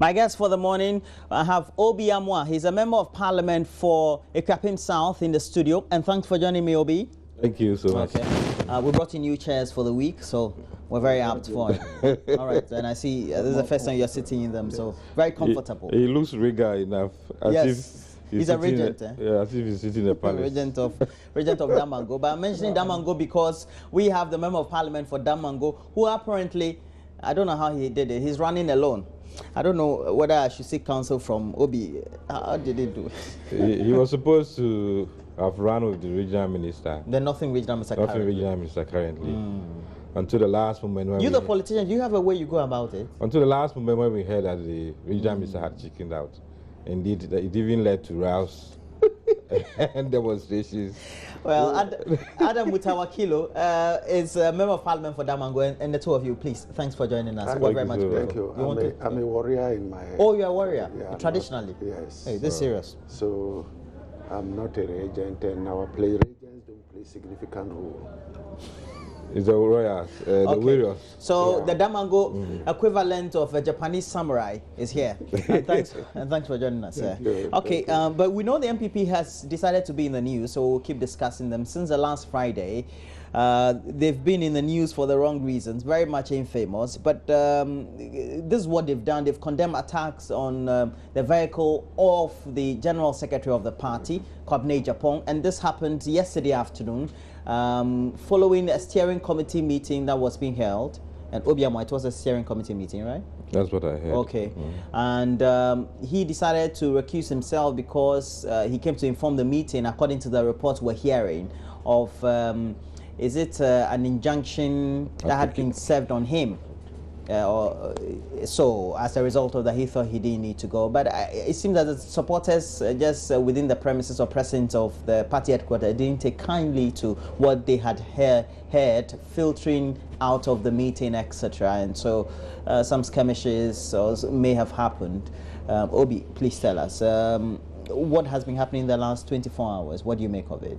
My guest for the morning, I have Obi Amwa. He's a member of parliament for Ekwapim South in the studio. And thanks for joining me, Obi. Thank you so much. Okay. We brought in new chairs for the week, so we're very apt for it. All right, and I see this is the first time you're sitting in them, so very comfortable. He looks regal enough. As yes, if he's a regent. Yeah, as if he's sitting in a palace. regent of Damango. But I'm mentioning Damango because we have the member of parliament for Damango who apparently, I don't know how he did it, he's running alone. I don't know whether I should seek counsel from Obi. How did he do it? He was supposed to have run with the regional minister. The Northern Regional Minister Northern currently. Regional Minister currently. Until the last moment when you the politician, do you have a way you go about it? Until the last moment when we heard that the regional minister had chickened out. Indeed, it even led to rows and demonstrations. Well, Adam Mutawakilo is a member of parliament for Damango, and the two of you, please, thanks for joining us. Thank very much. Thank you. I'm a warrior in my... Oh, you're a warrior? Yeah, traditionally? Yes. Hey, this is serious. So, I'm not a regent, and our regents don't play significant role. It's the warriors, the warriors. So the Damango equivalent of a Japanese samurai is here. and thanks for joining us. Okay, but we know the NPP has decided to be in the news, so we'll keep discussing them. Since the last Friday, they've been in the news for the wrong reasons, very much infamous. But this is what they've done. They've condemned attacks on the vehicle of the General Secretary of the party, Kwabena Agyapong, and this happened yesterday afternoon. Following a steering committee meeting that was being held, and Obiamo, it was a steering committee meeting, right? That's what I heard. Okay, and he decided to recuse himself because he came to inform the meeting, according to the reports we're hearing, of is it an injunction that had been served on him? So as a result of that, he thought he didn't need to go. But it seems that the supporters just within the premises or presence of the party headquarters didn't take kindly to what they had heard filtering out of the meeting, etc. And so some skirmishes may have happened. Obi, please tell us what has been happening in the last 24 hours. What do you make of it?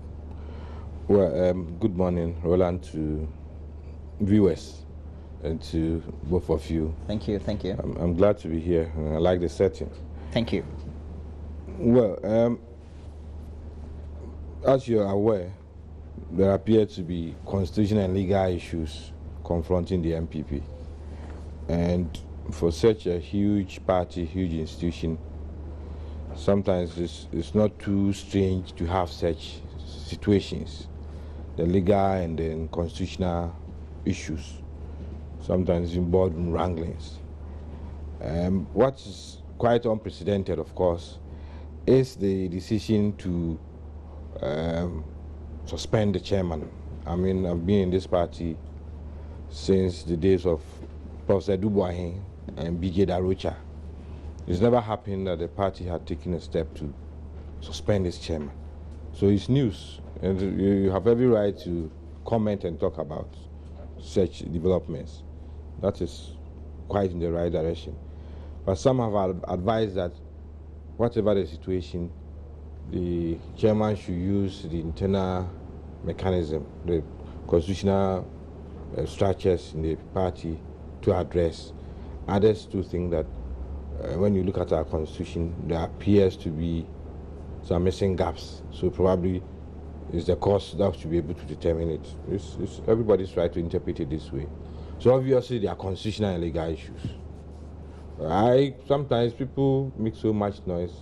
Well, good morning, Roland, to viewers. And to both of you. Thank you, thank you. I'm glad to be here. I like the setting. Thank you. Well, as you're aware, there appear to be constitutional and legal issues confronting the NPP. And for such a huge party, huge institution, sometimes it's not too strange to have such situations, the legal and then constitutional issues. Sometimes in boardroom wranglings. What is quite unprecedented, of course, is the decision to suspend the chairman. I mean, I've been in this party since the days of Professor Dubois and BJ Darocha. It's never happened that the party had taken a step to suspend its chairman. So it's news, and you have every right to comment and talk about such developments. That is quite in the right direction. But some have advised that whatever the situation, the chairman should use the internal mechanism, the constitutional structures in the party to address. Others do think that when you look at our constitution, there appears to be some missing gaps. So probably it's the course that should be able to determine it. Everybody's trying to interpret it this way. So obviously there are constitutional and legal issues. Sometimes people make so much noise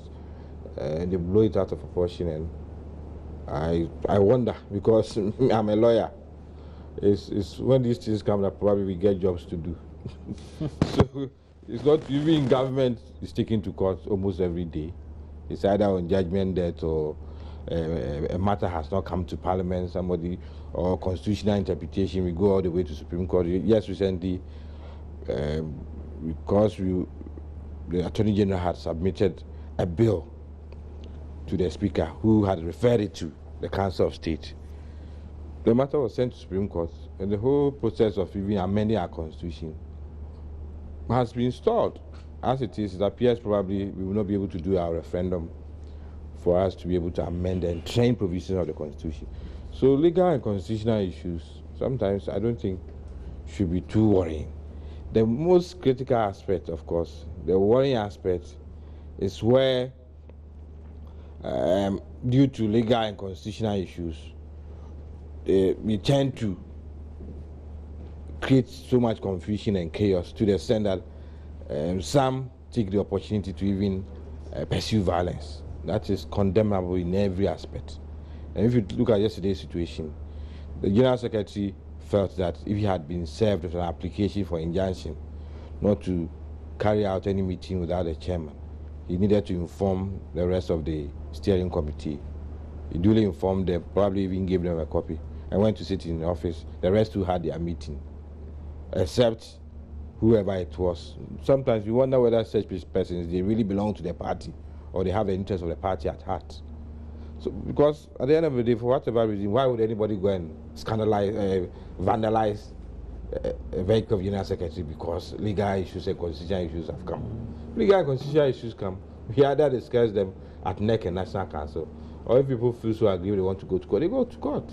and they blow it out of proportion, and I wonder, because I'm a lawyer, it's when these things come that probably we get jobs to do. So it's not, even in government, it's taken to court almost every day. It's either on judgment death or a matter has not come to parliament, somebody, or constitutional interpretation, we go all the way to Supreme Court. Yes, recently, because the Attorney General had submitted a bill to the Speaker, who had referred it to the Council of State. The matter was sent to Supreme Court, and the whole process of even amending our Constitution has been stalled. As it is, it appears probably we will not be able to do our referendum for us to be able to amend and train provisions of the Constitution. So legal and constitutional issues, sometimes I don't think should be too worrying. The most critical aspect, of course, the worrying aspect, is where, due to legal and constitutional issues, we tend to create so much confusion and chaos to the extent that some take the opportunity to even pursue violence. That is condemnable in every aspect. And if you look at yesterday's situation, the General Secretary felt that if he had been served with an application for injunction not to carry out any meeting without the chairman, he needed to inform the rest of the steering committee. He duly informed them, probably even gave them a copy, and went to sit in the office. The rest who had their meeting, except whoever it was. Sometimes you wonder whether such persons, they really belong to the party or they have the interest of the party at heart. So, because at the end of the day, for whatever reason, why would anybody go and scandalize, vandalize a vehicle of General Secretary because legal issues and constitutional issues have come? Legal and constitutional issues come, we either discuss them at NEC and National Council, or if people feel so agree they want to go to court, they go to court.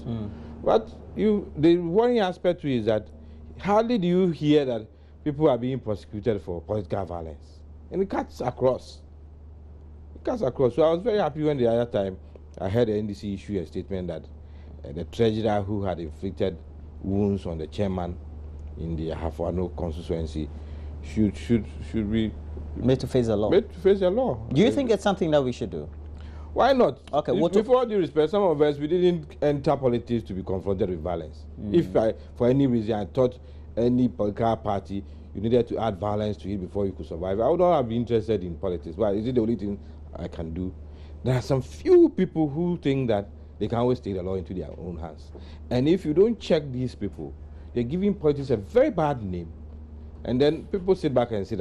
But the worrying aspect to it is that hardly do you hear that people are being prosecuted for political violence. And it cuts across. It cuts across. So I was very happy when the other time I heard the NDC issue a statement that the treasurer who had inflicted wounds on the chairman in the Hafuano constituency should be made to face the law. Made to face the law. Do you think it's something that we should do? Why not? Okay. With all due respect, some of us, we didn't enter politics to be confronted with violence. If for any reason I thought any political party, you needed to add violence to it before you could survive, I would not have been interested in politics. Why? Is it the only thing I can do? There are some few people who think that they can always take the law into their own hands. And if you don't check these people, they're giving politics a very bad name. And then people sit back and say,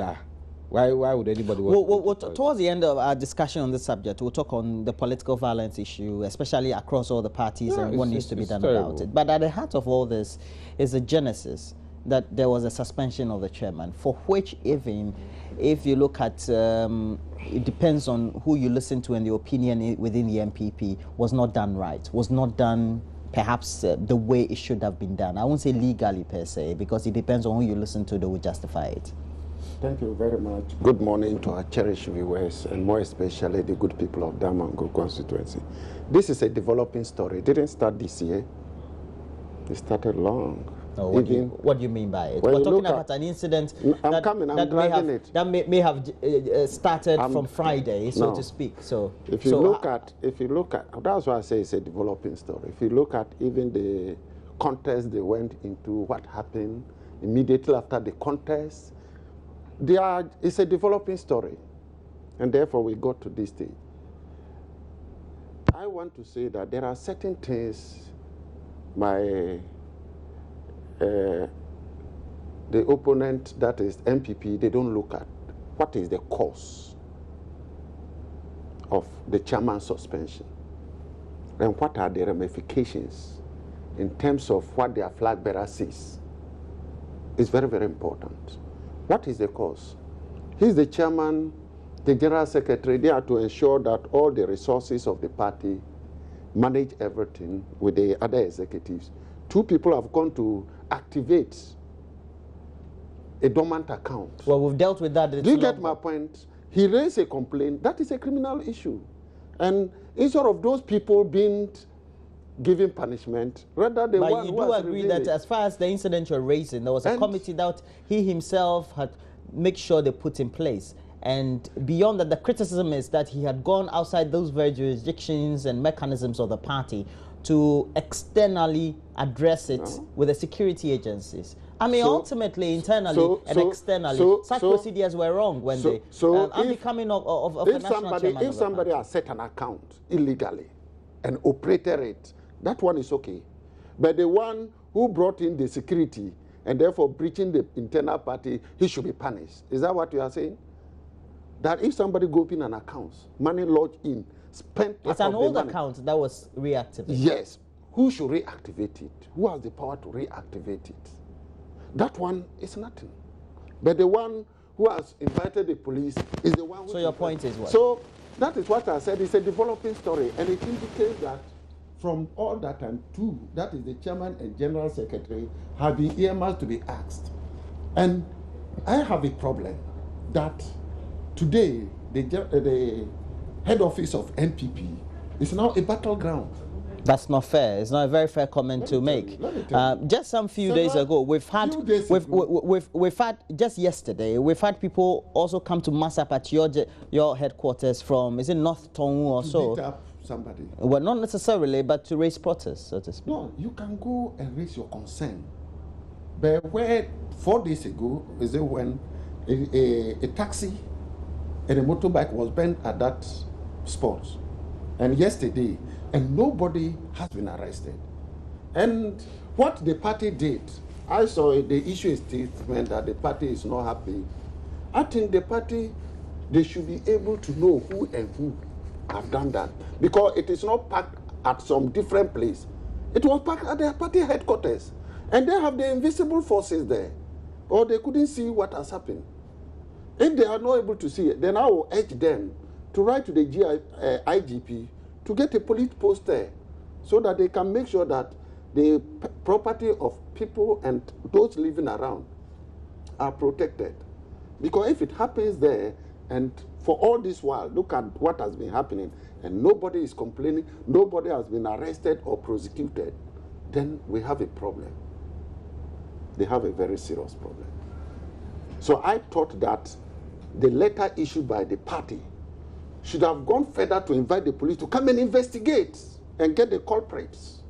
why would anybody want to towards the end of our discussion on this subject, we'll talk on the political violence issue, especially across all the parties, and what needs to be done about it. But at the heart of all this is the genesis that there was a suspension of the chairman, for which even if you look at, it depends on who you listen to and the opinion within the NPP, was not done right, was not done perhaps the way it should have been done. I won't say legally per se, because it depends on who you listen to that will justify it. Thank you very much. Good morning to our cherished viewers, and more especially the good people of Damango constituency. This is a developing story. It didn't start this year. It started long. No, what do you mean by it? We're talking about an incident that may have started from Friday, so to speak. So if you look at, that's why I say it's a developing story. If you look at even the contest they went into, what happened immediately after the contest, it's a developing story, and therefore we got to this stage. I want to say that there are certain things by the opponent, that is NPP, they don't look at. What is the cause of the chairman's suspension? And what are the ramifications in terms of what their flag bearer sees? It's very, very important. What is the cause? He's the chairman, the general secretary. They are to ensure that all the resources of the party manage everything with the other executives. Two people have gone to activate a dormant account. Well, we've dealt with that. Do you get my point? He raised a complaint. That is a criminal issue. And instead of those people being given punishment, rather the one who has But you do agree that as far as the incident you're raising, there was a committee that he himself had made sure they put in place. And beyond that, the criticism is that he had gone outside those very jurisdictions and mechanisms of the party to externally address it with the security agencies. I mean, ultimately, internally and externally, such procedures were wrong when they becoming of a national chairman. If somebody has set an account illegally and operated it, that one is okay. But the one who brought in the security and therefore breaching the internal party, he should be punished. Is that what you are saying? That if somebody go open an account, money lodged in, spent it's an old account that was reactivated. Yes. Who should reactivate it? Who has the power to reactivate it? That one is nothing. But the one who has invited the police is the one who... So your point is what? So that is what I said. It's a developing story. And it indicates that from all that time, two, that is the chairman and general secretary, have been earmarked to be asked. And I have a problem that today the head office of NPP is now a battleground. That's not fair. It's not a very fair comment to make. Just some few days ago, we've had just yesterday we've had people also come to mass up at your headquarters from, is it North Tongu or so? Beat up somebody. Well, not necessarily, but to raise protests, so to speak. No, you can go and raise your concern. But where 4 days ago is it when a taxi and a motorbike was burned at that spot, and yesterday, and nobody has been arrested. And what the party did, I saw the issue a statement that the party is not happy. I think the party, they should be able to know who and who have done that, because it is not packed at some different place. It was packed at their party headquarters, and they have the invisible forces there, or they couldn't see what has happened. If they are not able to see it, then I will urge them to write to the IGP to get a police post there, so that they can make sure that the property of people and those living around are protected. Because if it happens there, and for all this while, look at what has been happening, and nobody is complaining, nobody has been arrested or prosecuted, then we have a problem. They have a very serious problem. So I thought that the letter issued by the party should have gone further to invite the police to come and investigate and get the culprits.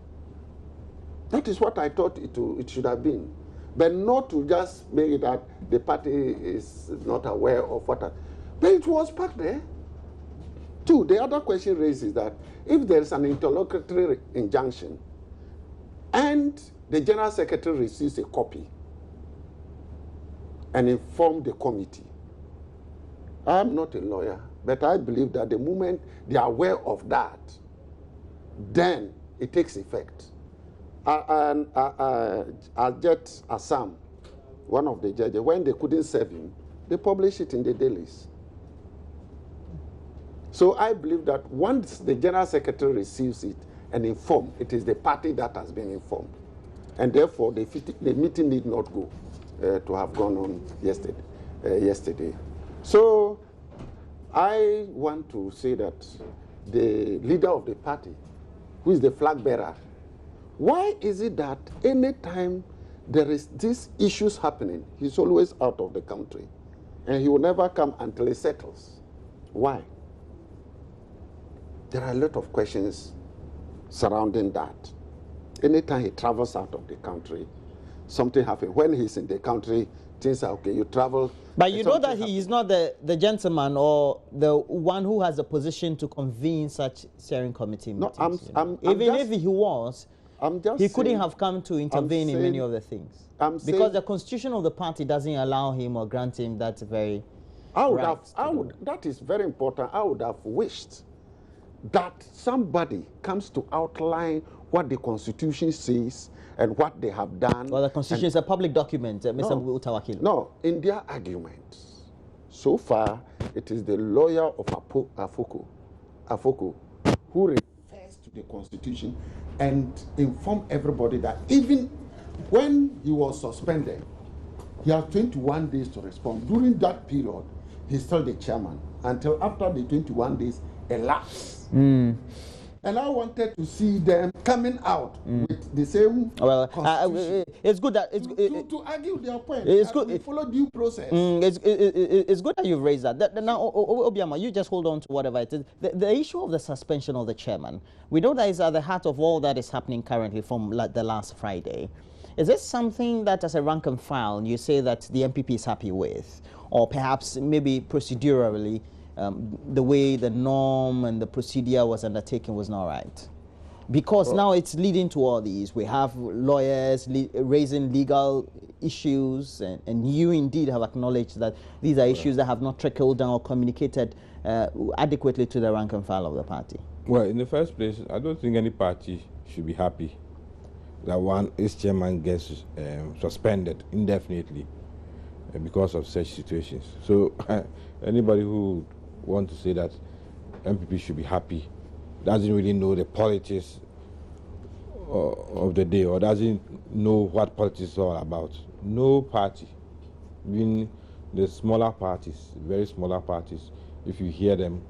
That is what I thought it should have been. But not to just make it that the party is not aware of what. But it was packed there. Two, the other question raised is that if there is an interlocutory injunction and the General Secretary receives a copy and informs the committee, I'm not a lawyer, but I believe that the moment they are aware of that, then it takes effect. And Judge Assam, one of the judges, when they couldn't serve him, they published it in the dailies. So I believe that once the General Secretary receives it and informed, it is the party that has been informed. And therefore, the meeting need not go to have gone on yesterday. So I want to say that the leader of the party, who is the flag bearer, why is it that any time there is these issues happening, he's always out of the country, and he will never come until it settles? Why? There are a lot of questions surrounding that. Anytime he travels out of the country, something happens. When he's in the country, things are okay. You travel. But you know that he is not the gentleman or the one who has the position to convene such steering committee meetings. No, even if he was, he couldn't have come to intervene in many of the things. Because the constitution of the party doesn't allow him or grant him that very that is very important. I would have wished that somebody comes to outline what the Constitution says and what they have done. Well, the Constitution is a public document, Mr. Utawakil. No, in their arguments, so far, it is the lawyer of Afoko, who refers to the Constitution and inform everybody that even when he was suspended, he has 21 days to respond. During that period, he's still the chairman until after the 21 days elapse. And I wanted to see them coming out with the same constitution. It's good that to argue their point. It's good. We follow due process. It's good that you've raised that. Now, Obiama, you just hold on to whatever it is. The issue of the suspension of the chairman, we know that is at the heart of all that is happening currently from the last Friday. Is this something that, as a rank and file, you say that the NPP is happy with, or perhaps maybe procedurally? The way the norm and the procedure was undertaken was not right? Because now it's leading to all these. We have lawyers raising legal issues, and you indeed have acknowledged that these are issues that have not trickled down or communicated adequately to the rank and file of the party. Well, in the first place, I don't think any party should be happy that its chairman gets suspended indefinitely because of such situations. So anybody who want to say that NPP should be happy doesn't really know the politics of the day, or doesn't know what politics is all about. No party Even the smaller parties, very smaller parties, if you hear them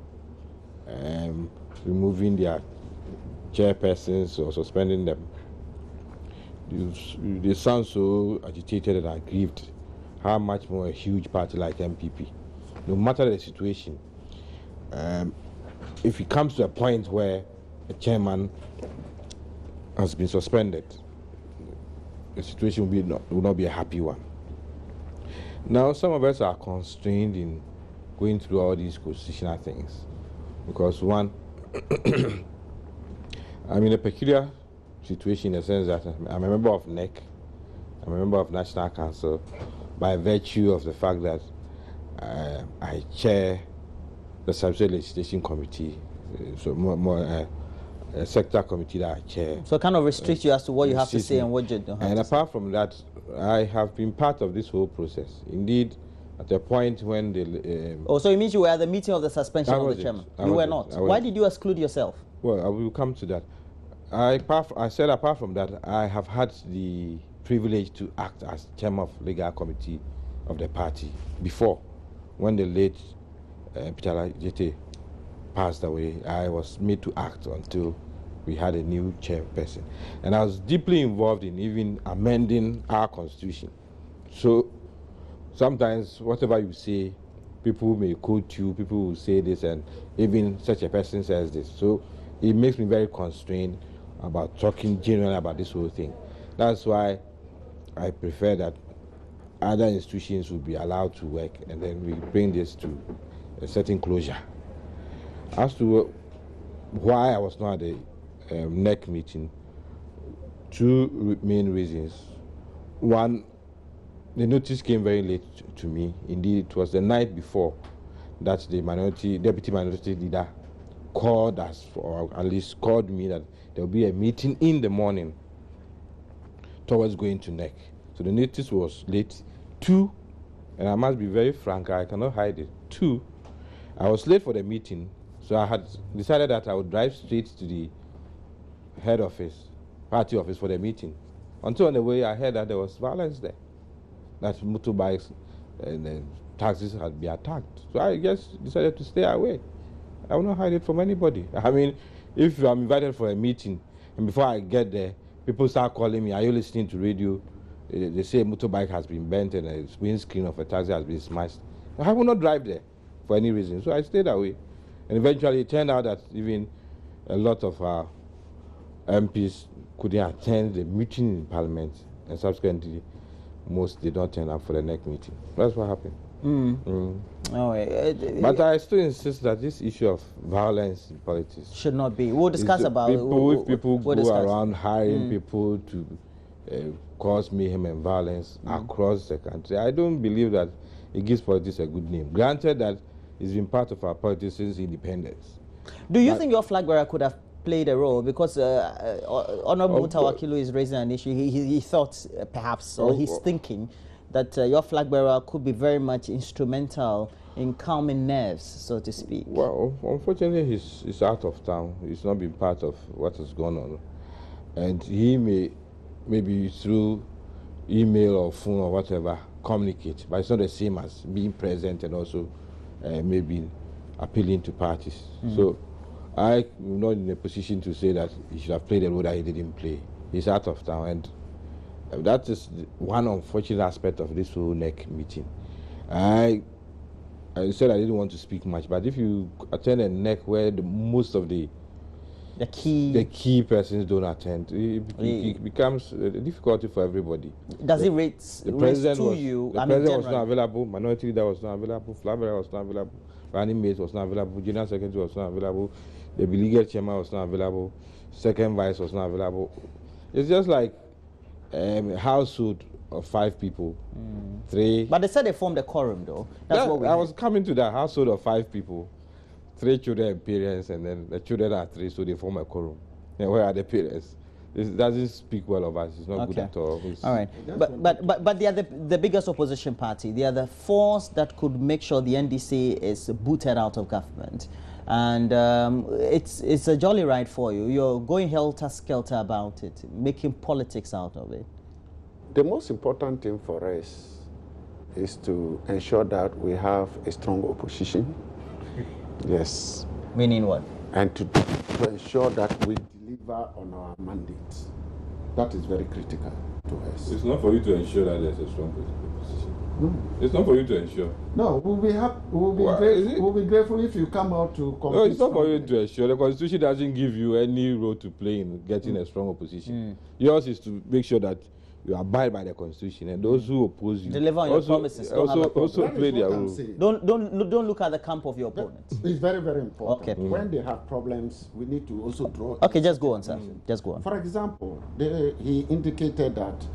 removing their chairpersons or suspending them, they sound so agitated and aggrieved. How much more a huge party like NPP? No matter the situation, if it comes to a point where a chairman has been suspended, the situation will not be a happy one. Now, some of us are constrained in going through all these constitutional things because, one, I'm in a peculiar situation in the sense that I'm a member of NEC, I'm a member of National Council by virtue of the fact that I chair the Subsidy Legislation Committee, a sector committee that I chair. So kind of restrict you as to what you have to say and what you don't have and to apart from that, I have been part of this whole process. Indeed, at a point when the... so it means you were at the meeting of the suspension of the chairman? You were not. Why did you exclude yourself? Well, I will come to that. I said apart from that, I have had the privilege to act as chairman of legal committee of the party before, when the late Peter Jete passed away. I was made to act until we had a new chairperson. And I was deeply involved in even amending our constitution. So sometimes whatever you say, people may quote you, people will say this, and even such a person says this. So it makes me very constrained about talking generally about this whole thing. That's why I prefer that other institutions will be allowed to work, and then we bring this to a certain closure. As to why I was not at the NEC meeting, two main reasons. One, the notice came very late to me. Indeed, it was the night before that the deputy minority leader called us, or at least called me, that there will be a meeting in the morning towards going to NEC. So the notice was late. Two, and I must be very frank, I cannot hide it. Two, I was late for the meeting, so I had decided that I would drive straight to the head office, party office, for the meeting. Until on the way, I heard that there was violence there, that motorbikes and taxis had been attacked. So I just decided to stay away. I will not hide it from anybody. I mean, if I'm invited for a meeting, and before I get there, people start calling me, are you listening to radio? They say a motorbike has been bent and a windscreen of a taxi has been smashed. I will not drive there for any reason. So I stayed away. And eventually it turned out that even a lot of our MPs couldn't attend the meeting in Parliament, and subsequently most did not turn up for the next meeting. That's what happened. But I still insist that this issue of violence in politics should not be. We'll discuss about people. If people go around hiring people to cause mayhem and violence across the country, I don't believe that it gives politics a good name. Granted that it's been part of our politics since independence. Do you think your flag bearer could have played a role? Because Honorable Tawakilu is raising an issue. He thought perhaps, or he's thinking, that your flag bearer could be very much instrumental in calming nerves, so to speak. Well, unfortunately, he's out of town. He's not been part of what has gone on. And he may, maybe through email or phone or whatever, communicate. But it's not the same as being present and also maybe appealing to parties. So I'm not in a position to say that he should have played a role that he didn't play. He's out of town, and that is one unfortunate aspect of this whole NEC meeting. I said I didn't want to speak much, but if you attend a NEC where most of the key persons don't attend, it becomes a difficulty for everybody. Does it rate to you? The president was not available, minority leader was not available, flag bearer was not available, running mate was not available, general secretary was not available, the legal chairman was not available, second vice was not available. It's just like a household of 5 people, 3. But they said they formed a quorum, though. That's what we. I was coming to that household of 5 people, 3 children and parents, and then the children are 3, so they form a quorum. And where are the parents? It doesn't speak well of us. It's not good at all. All right, but they are the biggest opposition party. They are the force that could make sure the NDC is booted out of government, and it's a jolly ride for you. You're going helter-skelter about it, making politics out of it. The most important thing for us, is to ensure that we have a strong opposition. Yes. Meaning what? And to ensure that we deliver on our mandates. That is very critical to us. It's not for you to ensure that there's a strong opposition. No. It's not for you to ensure. No, we'll be grateful if you come out to compete. No, it's not for you to ensure. The Constitution doesn't give you any role to play in getting a strong opposition. Yours is to make sure that you abide by the Constitution, and those who oppose you deliver on your promises. Also play their role. Don't look at the camp of your opponent. It's very, very important. Okay. When they have problems, we need to also draw. Okay, just go on, sir. Just go on. For example, he indicated that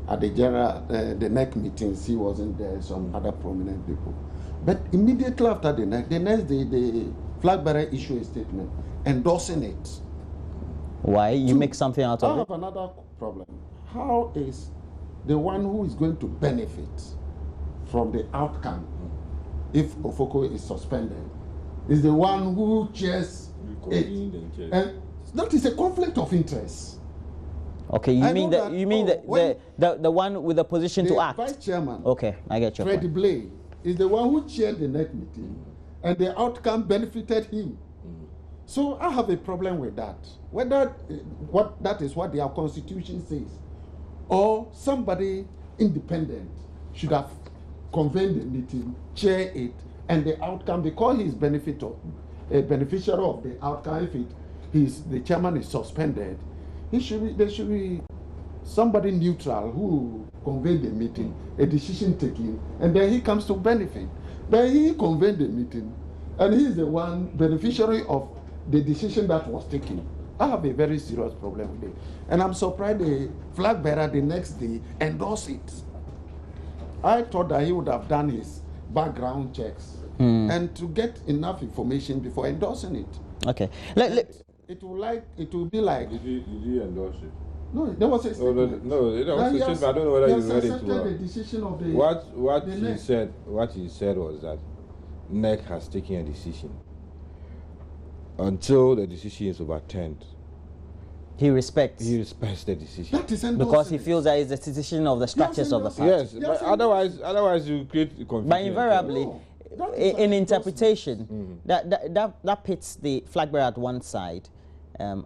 at the NEC meetings, he wasn't there, some other prominent people. But immediately after the next day, the flag bearer issued a statement endorsing it. Why? You make something out of it? I have another problem. How is the one who is going to benefit from the outcome if Ofoko is suspended is the one who chairs it? And that is a conflict of interest. Okay, you mean the one with the position to act? Vice chairman. Okay, I get your Fred point. Blay is the one who chaired the NEC meeting, and the outcome benefited him. So I have a problem with that. Whether that is what their constitution says, or somebody independent should have convened the meeting, chair it, and the outcome, because he is a beneficiary of the outcome, if the chairman is suspended, there should be somebody neutral who convened the meeting, a decision taking, and then he comes to benefit. Then he convened the meeting, and he is the one beneficiary of the decision that was taken. I have a very serious problem with it. And I'm surprised the flag bearer the next day endorsed it. I thought that he would have done his background checks and to get enough information before endorsing it. Okay. It will be like. Did he endorse it? No, there was a statement. No, there was a statement. I don't know whether you read it well. The decision of the What he said was that NEC has taken a decision. Until the decision is overturned, he respects the decision. That is because he feels that it's the decision of the structures of the party. Yes, but otherwise you create confusion. But invariably, in interpretation, that pits the flag bearer at one side,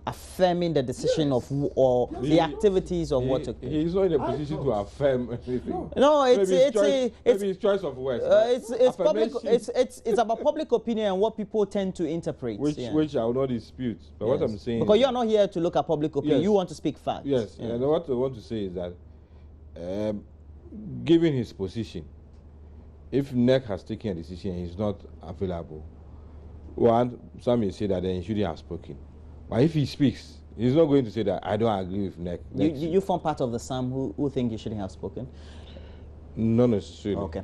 affirming the decision of the activities of what took place. He's not in a position to affirm anything. No, it's his choice of words. It's about public opinion and what people tend to interpret. Which I will not dispute. But what I'm saying, because you are not here to look at public opinion, you want to speak facts. Yes, and what I want to say is that, given his position, if NEC has taken a decision and he's not available, some may say that then he shouldn't have spoken. But if he speaks, he's not going to say that I don't agree with NEC. You form part of the some who think you shouldn't have spoken? Not necessarily. Okay.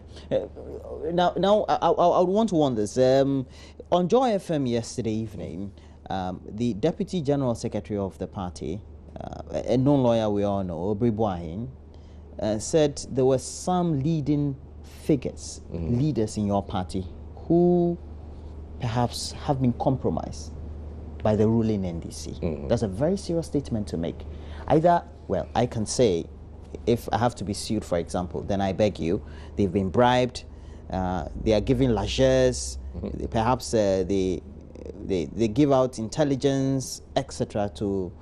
Now I would want to warn this. On Joy FM yesterday evening, the Deputy General Secretary of the party, a known lawyer we all know, Obri Boahin, said there were some leading figures, leaders in your party, who perhaps have been compromised by the ruling NDC. That's a very serious statement to make. I can say, if I have to be sued, for example, then I beg you, they've been bribed, they are giving largesse, perhaps they give out intelligence, etc., to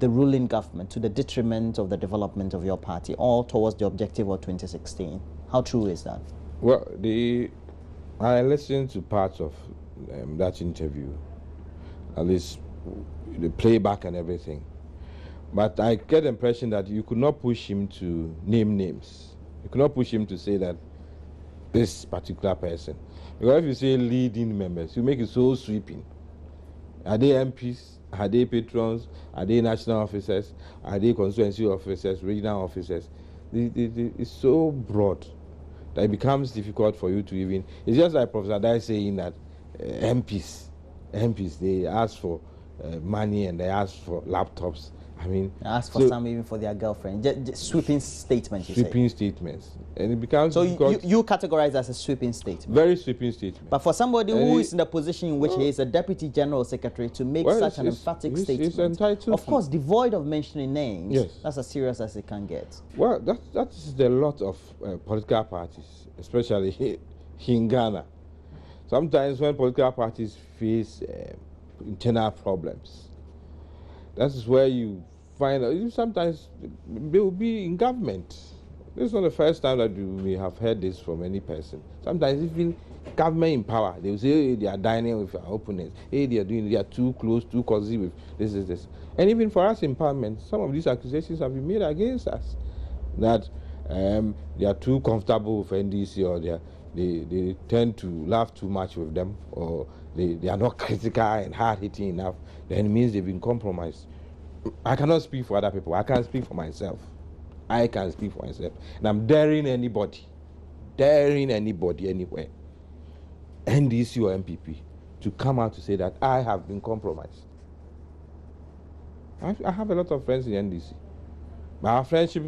the ruling government, to the detriment of the development of your party, all towards the objective of 2016. How true is that? Well, I listened to parts of that interview, at least the playback and everything. But I get the impression that you could not push him to name names. You could not push him to say that this particular person. Because if you say leading members, you make it so sweeping. Are they MPs? Are they patrons? Are they national officers? Are they constituency officers, regional officers? It's so broad that it becomes difficult for you to even... It's just like Professor Dai saying that MPs, they ask for money and they ask for laptops I mean, ask for some even for their girlfriend. Just sweeping statements. Sweeping statements, and it becomes so you categorize as a sweeping statement. Very sweeping statement. But for somebody who is in the position in which he is a deputy general secretary to make such an emphatic statement, he's entitled of course, devoid of mentioning names. Yes. That's as serious as it can get. Well, that's the lot of political parties, especially in Ghana. Sometimes when political parties face internal problems, that is where you find out. Sometimes they will be in government. This is not the first time that we have heard this from any person. Sometimes even government in power, they will say, hey, they are dining with our opponents. Hey, they are too close, too cozy with this. And even for us in parliament, some of these accusations have been made against us. That they are too comfortable with NDC, or they tend to laugh too much with them, or they are not critical and hard-hitting enough. Then it means they've been compromised. I cannot speak for other people. I can't speak for myself. I can speak for myself. And I'm daring anybody anywhere, NDC or NPP, to come out to say that I have been compromised. I have a lot of friends in NDC. But our friendship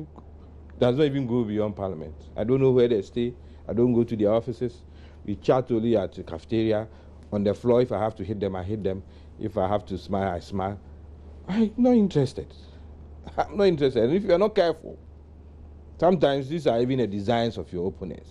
does not even go beyond parliament. I don't know where they stay. I don't go to their offices. We chat only at the cafeteria. On the floor, if I have to hit them, I hit them. If I have to smile, I smile. I'm not interested. I'm not interested. And if you're not careful, sometimes these are even the designs of your opponents.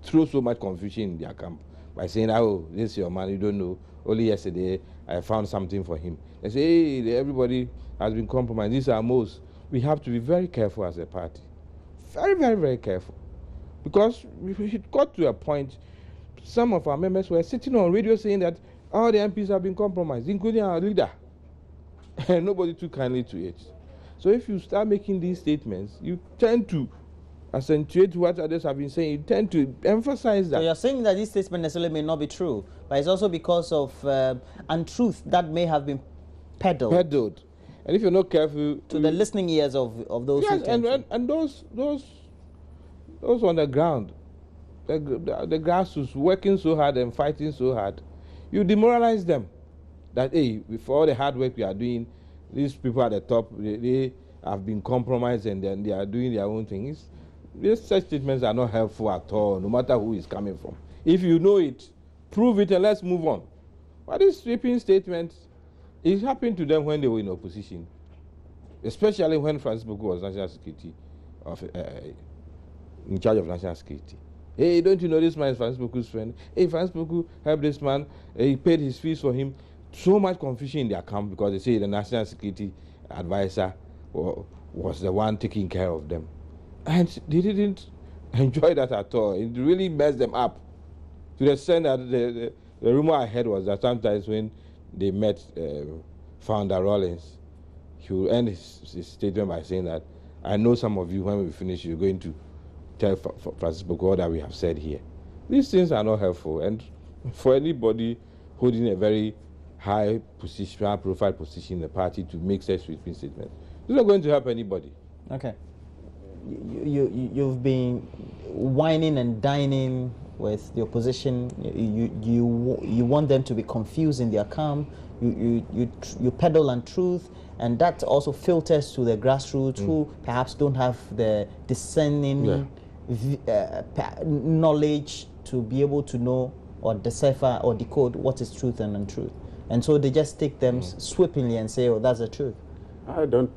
Throw so much confusion in their camp by saying, oh, this is your man, you don't know. Only yesterday, I found something for him. They say, hey, everybody has been compromised. These are most. We have to be very careful as a party. Very, very, very careful. Because it got to a point, some of our members were sitting on radio saying that all the MPs have been compromised, including our leader. And nobody took kindly to it. So if you start making these statements, you tend to accentuate what others have been saying. You tend to emphasize that. So you're saying that this statement necessarily may not be true, but it's also because of untruth that may have been peddled. And if you're not careful, to the listening ears of those who tend and those on the ground, the grassroots working so hard and fighting so hard, you demoralize them. That, hey, with all the hard work we are doing, these people at the top, they have been compromised and then they are doing their own things. These such statements are not helpful at all, no matter who is coming from. If you know it, prove it and let's move on. But these sweeping statements, it happened to them when they were in opposition, especially when Francis Boku was national security, in charge of national security. Hey, don't you know this man is Francis Boku's friend? Hey, Francis Boku helped this man. He paid his fees for him. So much confusion in their camp because they say the national security advisor was the one taking care of them. And they didn't enjoy that at all. It really messed them up. To the extent that the rumor I heard was that sometimes when they met Founder Rawlings, he will end his statement by saying that, I know some of you, when we finish, you're going to tell Francis Boku all that we have said here. These things are not helpful. And for anybody holding a very high position, high profile position in the party to make such sweeping statements, it's not going to help anybody. Okay. You've been whining and dining with the opposition. You want them to be confused in their camp. You peddle untruth, and that also filters to the grassroots who perhaps don't have the discerning knowledge to be able to know or decipher or decode what is truth and untruth. And so they just take them sweepingly and say, oh, that's the truth. I don't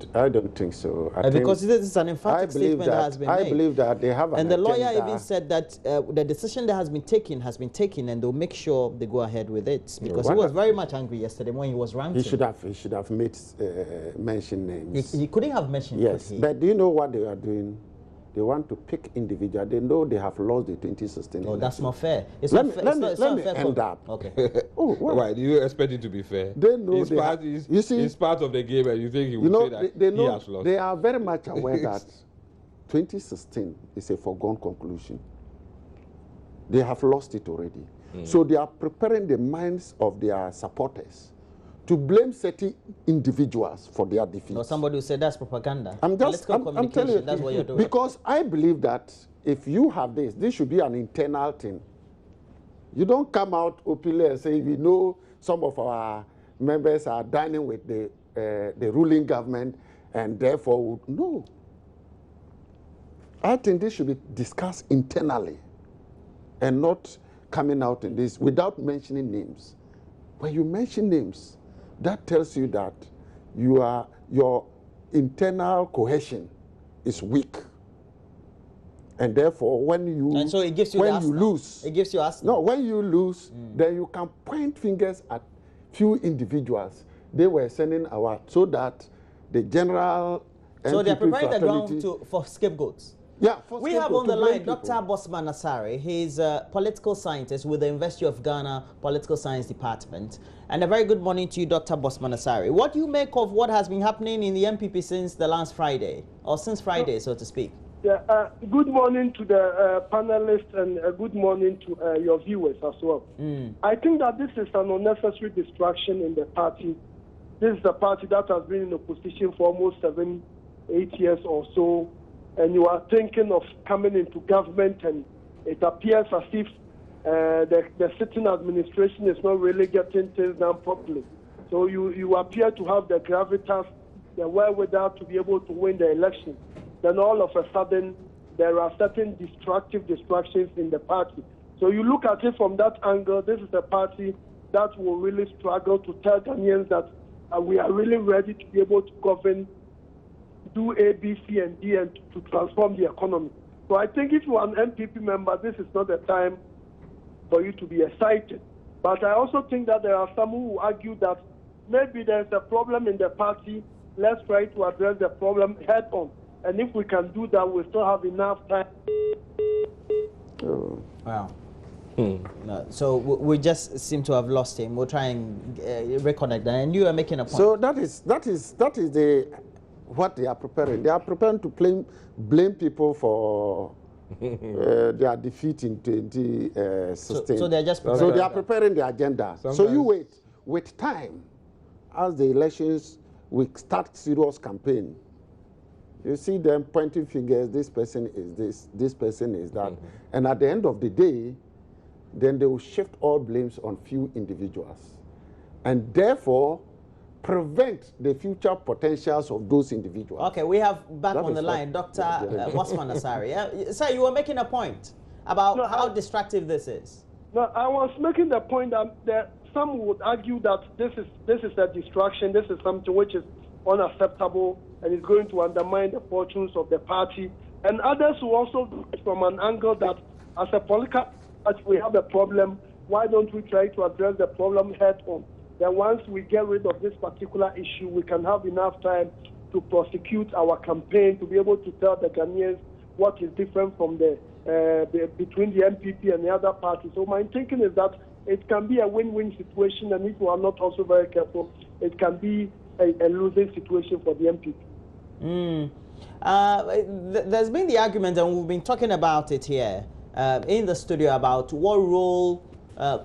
think so. Because this is an emphatic statement that has been made. I believe that they have an And the lawyer agenda. even said that the decision that has been taken, and they'll make sure they go ahead with it. Because he was very much angry yesterday when he was ranting. He should have made mentioned names. He couldn't have mentioned. Yes, but do you know what they are doing? They want to pick individuals. They know they have lost the 2016 election. That's not fair. Let me end up. Okay. Why do you expect it to be fair? They know it's part of the game, and you think he will say that he has lost. They are very much aware that 2016 is a foregone conclusion. They have lost it already. So they are preparing the minds of their supporters to blame certain individuals for their defeat. Or somebody who said that's propaganda. I'm telling you, that's what you're doing. Because I believe that if you have this should be an internal thing. You don't come out openly and say, we know some of our members are dining with the the ruling government, and therefore, no. I think this should be discussed internally and not coming out in this without mentioning names. When you mention names, that tells you that your internal cohesion is weak. And therefore, when you lose, it gives you asthma. No, when you lose, then you can point fingers at few individuals. They were sending our so that the general. So they are preparing the ground for scapegoats. Yeah, we have on the line Dr. Kwabena Agyapong. He's a political scientist with the University of Ghana Political Science Department. And a very good morning to you, Dr. Kwabena Agyapong. What do you make of what has been happening in the NPP since the last Friday, or since Friday, so to speak? Yeah, good morning to the panelists and good morning to your viewers as well. I think that this is an unnecessary distraction in the party. This is a party that has been in opposition for almost 7-8 years or so, and you are thinking of coming into government, and it appears as if the sitting administration is not really getting things done properly. So you appear to have the gravitas, the wherewithal to be able to win the election. Then all of a sudden, there are certain distractions in the party. So you look at it from that angle, this is a party that will really struggle to tell Ghanaians that we are really ready to be able to govern, do A, B, C, and D, and to transform the economy. So I think if you are an NPP member, this is not the time for you to be excited. But I also think that there are some who argue that maybe there's a problem in the party, let's try to address the problem head on. And if we can do that, we still have enough time. Oh. Wow. No, so we just seem to have lost him. We'll try and reconnect that. And you are making a point. So that is what they are preparing. They are preparing to blame people for their defeat in 2016. So they are just preparing. So they are preparing the agenda. Sometimes. So you wait. With time, as the elections, we start serious campaign. You see them pointing fingers, this person is this person is that. And at the end of the day, then they will shift all blames on few individuals. And therefore, prevent the future potentials of those individuals. Okay, we have back on the line Dr. Kwabena Agyapong. Sir, you were making a point about how distractive this is. No, I was making the point that some would argue that this is a distraction, this is something which is unacceptable and is going to undermine the fortunes of the party. And others will also do it from an angle that as a political party we have a problem, why don't we try to address the problem head on? Then once we get rid of this particular issue, we can have enough time to prosecute our campaign, to be able to tell the Ghanaians what is different from between the NPP and the other parties. So my thinking is that it can be a win-win situation, and if we are not also very careful, it can be a losing situation for the NPP. There's been the argument, and we've been talking about it here in the studio, about what role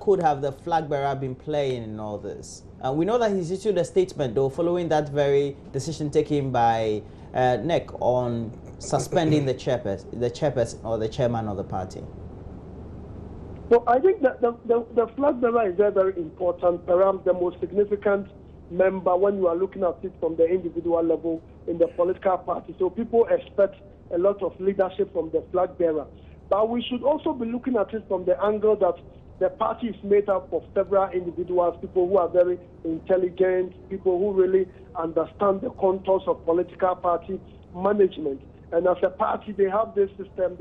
could have the flag bearer been playing in all this. We know that he's issued a statement, though, following that very decision taken by NEC on suspending the chairperson or the chairman of the party. So I think that the flag bearer is very, very important, perhaps the most significant member when you are looking at it from the individual level in the political party. So people expect a lot of leadership from the flag bearer. But we should also be looking at it from the angle that the party is made up of several individuals, people who are very intelligent, people who really understand the contours of political party management. And as a party, they have this system,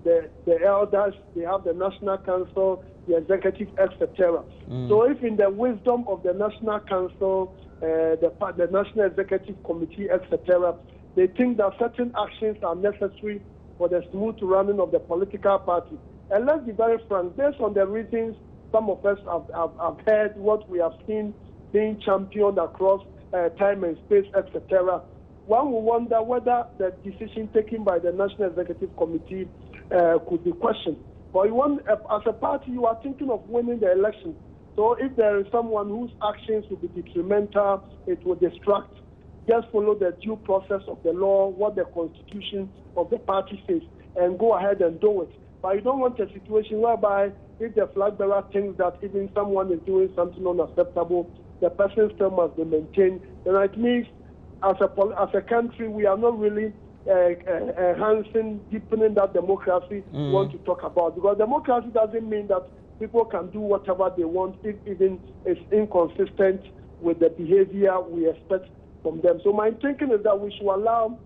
the elders, they have the National Council, the executive, etc. So if in the wisdom of the National Council, the National Executive Committee, etc., they think that certain actions are necessary for the smooth running of the political party. And let's be very frank, based on the reasons some of us have heard, what we have seen being championed across time and space, etc., one will wonder whether the decision taken by the National Executive Committee could be questioned. But as a party, you are thinking of winning the election. So if there is someone whose actions will be detrimental, it will distract. Just follow the due process of the law, what the constitution of the party says, and go ahead and do it. But you don't want a situation whereby if the flag bearer thinks that even someone is doing something unacceptable, the person still must be maintained. Then it means as a country, we are not really enhancing, deepening that democracy we want to talk about. Because democracy doesn't mean that people can do whatever they want, if even it's inconsistent with the behavior we expect from them. So my thinking is that we should allow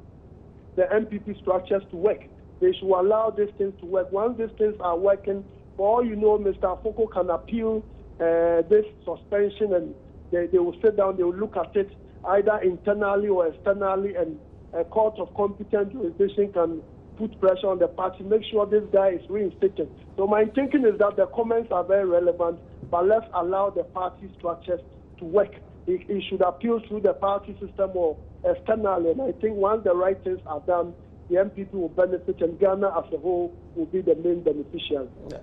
the NPP structures to work. They should allow these things to work. Once these things are working, for all you know, Mr. Afoko can appeal this suspension, and they will sit down, they will look at it either internally or externally, and a court of competent jurisdiction can put pressure on the party, make sure this guy is reinstated. So my thinking is that the comments are very relevant, but let's allow the party structures to work. It should appeal through the party system or externally, and I think once the right things are done, the NPP will benefit, and Ghana as a whole will be the main beneficiary. Yeah.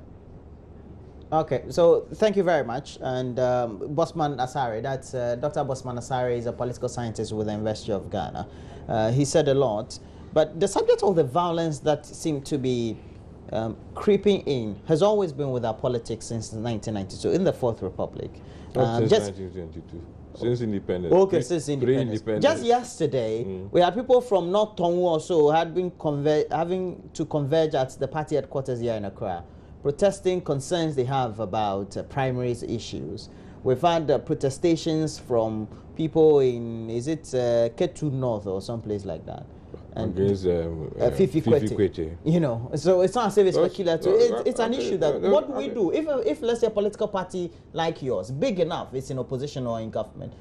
Okay, so thank you very much. And Bosman Asare, that's Dr. Bosman Asare is a political scientist with the University of Ghana. He said a lot, but the subject of the violence that seemed to be creeping in has always been with our politics since 1992, in the Fourth Republic. Not since 1922. Since independence. Okay, since independence. Just yesterday, we had people from North Tongu also had been having to converge at the party headquarters here in Accra, protesting concerns they have about primaries issues. We've had protestations from people in, is it Ketu North or someplace like that? And against Fifi Kwete. You know, so it's not as if it's peculiar to it's an issue that what do we do if let's say a political party like yours, big enough, it's in opposition or in government,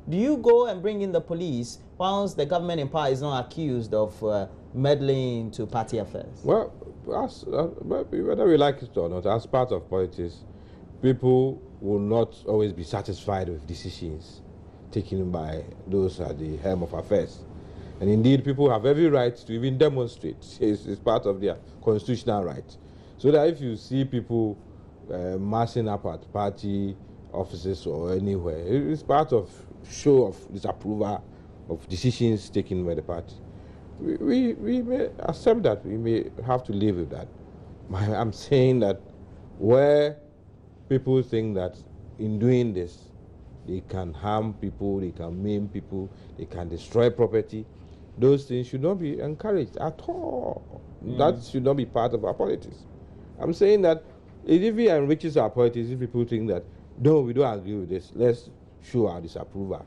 do you go and bring in the police whilst the government in power is not accused of meddling into party affairs? Well, whether we like it or not, as part of politics, people will not always be satisfied with decisions taken by those at the helm of affairs. And indeed, people have every right to even demonstrate. It's part of their constitutional right. So that if you see people marching up at party offices or anywhere, it's part of show of disapproval of decisions taken by the party. We may accept that. We may have to live with that. I'm saying that where people think that in doing this, they can harm people, they can maim people, they can destroy property, those things should not be encouraged at all. That should not be part of our politics. I'm saying that it even enriches our politics if people think that, no, we don't agree with this, let's show our disapproval.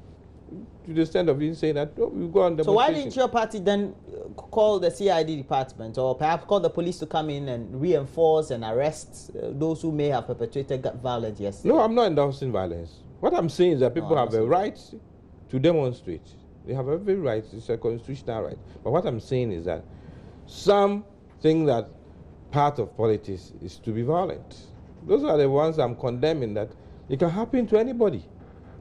To the extent of even saying that, no, we go on demonstration. So why didn't your party then call the CID department, or perhaps call the police to come in and reinforce and arrest those who may have perpetrated violence yesterday? No, I'm not endorsing violence. What I'm saying is that people have a right to demonstrate. They have every right. It's a constitutional right. But what I'm saying is that some think that part of politics is to be violent. Those are the ones I'm condemning, that it can happen to anybody.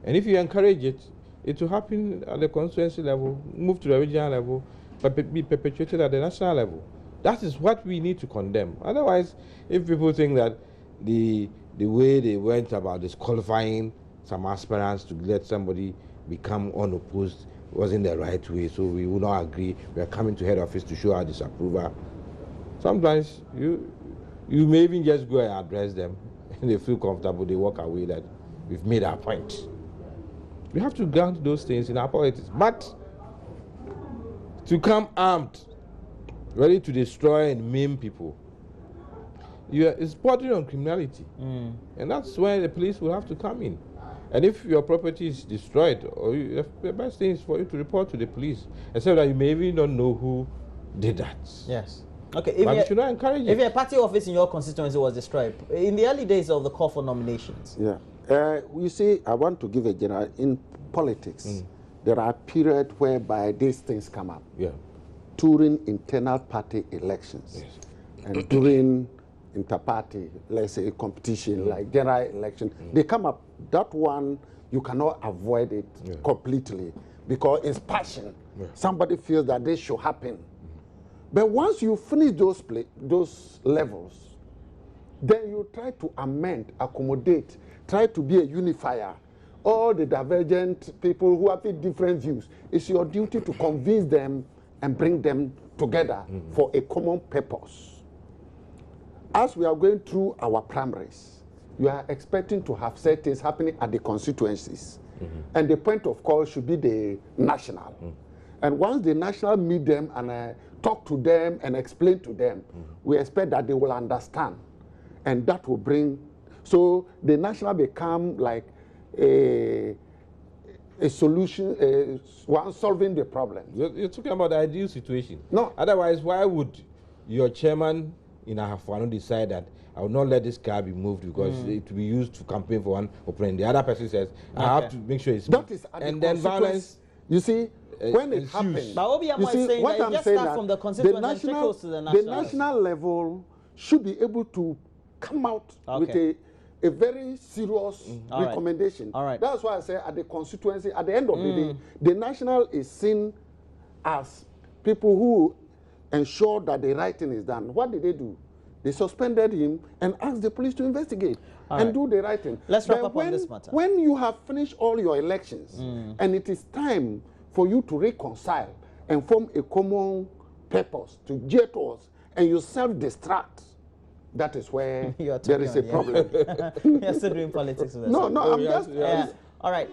And if you encourage it, it will happen at the constituency level, move to the regional level, but be perpetuated at the national level. That is what we need to condemn. Otherwise, if people think that the way they went about disqualifying some aspirants to let somebody become unopposed wasn't the right way, so we will not agree, we are coming to head office to show our disapproval. Sometimes you may even just go and address them, and they feel comfortable, they walk away, that we've made our point. We have to grant those things in our politics. But to come armed, ready to destroy and maim people, it's bordering on criminality. And that's where the police will have to come in. And if your property is destroyed, the best thing is for you to report to the police, except that you may even not know who did that. Yes. Okay. But you should not encourage it. If your party office in your constituency was destroyed, in the early days of the call for nominations. Yeah. You see, I want to give a general, in politics, there are periods whereby these things come up. Yeah. During internal party elections. Yes. And during inter-party, let's say, competition, like general election, they come up. That one, you cannot avoid it completely, because it's passion. Yeah. Somebody feels that this should happen. But once you finish those levels, then you try to amend, accommodate, try to be a unifier. All the divergent people who have different views, it's your duty to convince them and bring them together for a common purpose. As we are going through our primaries, you are expecting to have certain things happening at the constituencies. and the point of call should be the national. And once the national meet them and talk to them and explain to them, we expect that they will understand, and that will bring, so the national become like a solution, one solving the problem. You're talking about the ideal situation. No. Otherwise, why would your chairman in Ahafo decide that I will not let this car be moved because it will be used to campaign for one opponent? The other person says, I have to make sure it's that is and then violence. You see, when it happens, but Obiamo is saying that it just starts from the constituents and trickles to the national level should be able to come out with a very serious recommendation. All right. That's why I say at the constituency, at the end of the day, the national is seen as people who ensure that the right thing is done. What did they do? They suspended him and asked the police to investigate and do the right thing. Let's wrap up on this matter. When you have finished all your elections and it is time for you to reconcile and form a common purpose to gear towards, and you self-destruct, that is where there is a problem. You're still doing politics with us. No, I'm just... All right.